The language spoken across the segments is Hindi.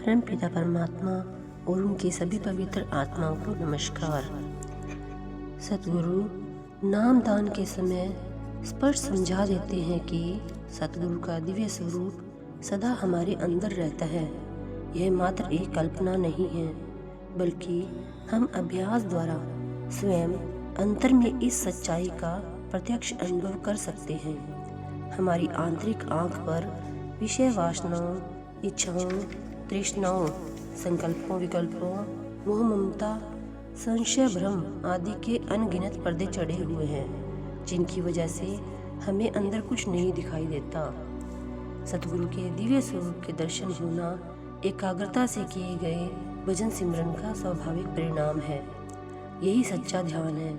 परमपिता परमात्मा और उनके सभी पवित्र आत्माओं को नमस्कार। सतगुरु नामदान के समय स्पष्ट समझा देते हैं कि सतगुरु का दिव्य स्वरूप सदा हमारे अंदर रहता है। यह मात्र एक कल्पना नहीं है, बल्कि हम अभ्यास द्वारा स्वयं अंतर में इस सच्चाई का प्रत्यक्ष अनुभव कर सकते हैं। हमारी आंतरिक आँख पर विषय वासनाओं, इच्छाओं, तृष्णाओं, संकल्पों, विकल्पों, मोह, ममता, संशय, भ्रम आदि के अनगिनत पर्दे चढ़े हुए हैं, जिनकी वजह से हमें अंदर कुछ नहीं दिखाई देता। सतगुरु के दिव्य स्वरूप के दर्शन होना एकाग्रता से किए गए भजन सिमरन का स्वाभाविक परिणाम है। यही सच्चा ध्यान है।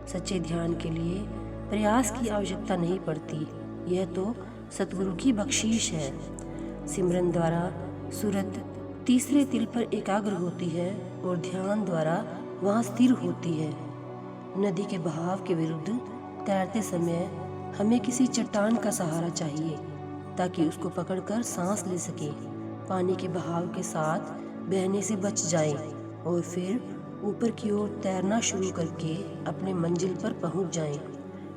सच्चे ध्यान के लिए प्रयास की आवश्यकता नहीं पड़ती। यह तो सतगुरु की बख्शीश है। सिमरन द्वारा सूरत तीसरे तिल पर एकाग्र होती है और ध्यान द्वारा वहाँ स्थिर होती है। नदी के बहाव के विरुद्ध तैरते समय हमें किसी चट्टान का सहारा चाहिए ताकि उसको पकड़कर सांस ले सके, पानी के बहाव के साथ बहने से बच जाएं और फिर ऊपर की ओर तैरना शुरू करके अपने मंजिल पर पहुंच जाएं।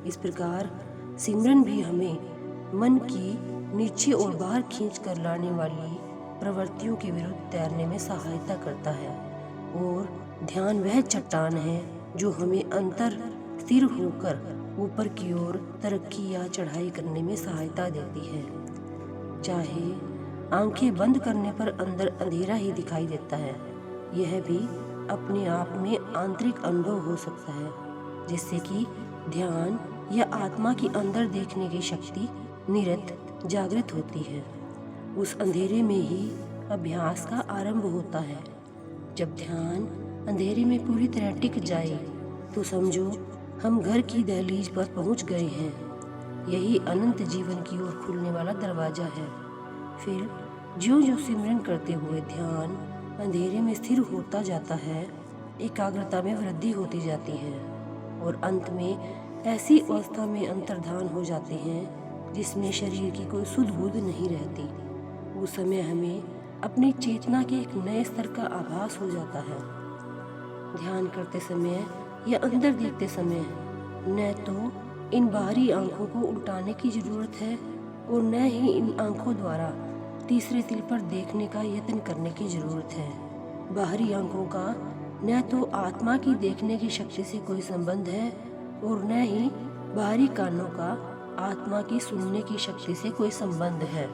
इस प्रकार सिमरन भी हमें मन की नीचे और बाहर खींच कर लाने वाली प्रवृत्तियों के विरुद्ध तैरने में सहायता करता है। और ध्यान वह चट्टान है जो हमें अंतर स्थिर होकर ऊपर की ओर तरक्की या चढ़ाई करने में सहायता देती है। चाहे आंखें बंद करने पर अंदर अंधेरा ही दिखाई देता है, यह भी अपने आप में आंतरिक अनुभव हो सकता है, जिससे कि ध्यान या आत्मा की अंदर देखने की शक्ति निरंतर जागृत होती है। उस अंधेरे में ही अभ्यास का आरंभ होता है। जब ध्यान अंधेरे में पूरी तरह टिक जाए तो समझो हम घर की दहलीज पर पहुंच गए हैं। यही अनंत जीवन की ओर खुलने वाला दरवाजा है। फिर ज्यों-ज्यों सिमरन करते हुए ध्यान अंधेरे में स्थिर होता जाता है, एकाग्रता में वृद्धि होती जाती है और अंत में ऐसी अवस्था में अंतर्धान हो जाते हैं जिसमें शरीर की कोई सुध बुध नहीं रहती। उस समय हमें अपनी चेतना के एक नए स्तर का आभास हो जाता है। ध्यान करते समय या अंदर देखते समय न तो इन बाहरी आंखों को उल्टाने की जरूरत है और न ही इन आंखों द्वारा तीसरे तिल पर देखने का यत्न करने की जरूरत है। बाहरी आंखों का न तो आत्मा की देखने की शक्ति से कोई संबंध है और न ही बाहरी कानों का आत्मा की सुनने की शक्ति से कोई संबंध है।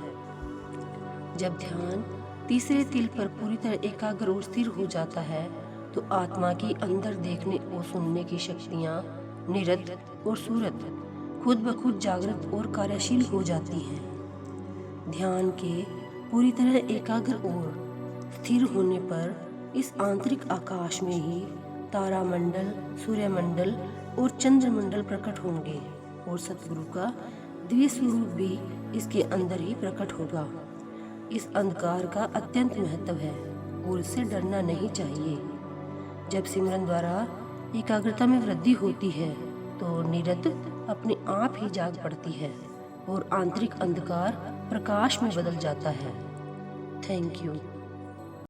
जब ध्यान तीसरे तिल पर पूरी तरह एकाग्र और स्थिर हो जाता है तो आत्मा की अंदर देखने और सुनने की शक्तियाँ निरंतर और सूरत खुद ब खुद जागृत और कार्यशील हो जाती हैं। ध्यान के पूरी तरह एकाग्र और स्थिर होने पर इस आंतरिक आकाश में ही तारामंडल, सूर्यमंडल और चंद्रमंडल प्रकट होंगे और सतगुरु का दिव्य स्वरूप भी इसके अंदर ही प्रकट होगा। इस अंधकार का अत्यंत महत्व है और इससे डरना नहीं चाहिए। जब सिमरन द्वारा एकाग्रता में वृद्धि होती है तो निरंतर अपने आप ही जाग पड़ती है और आंतरिक अंधकार प्रकाश में बदल जाता है। Thank you.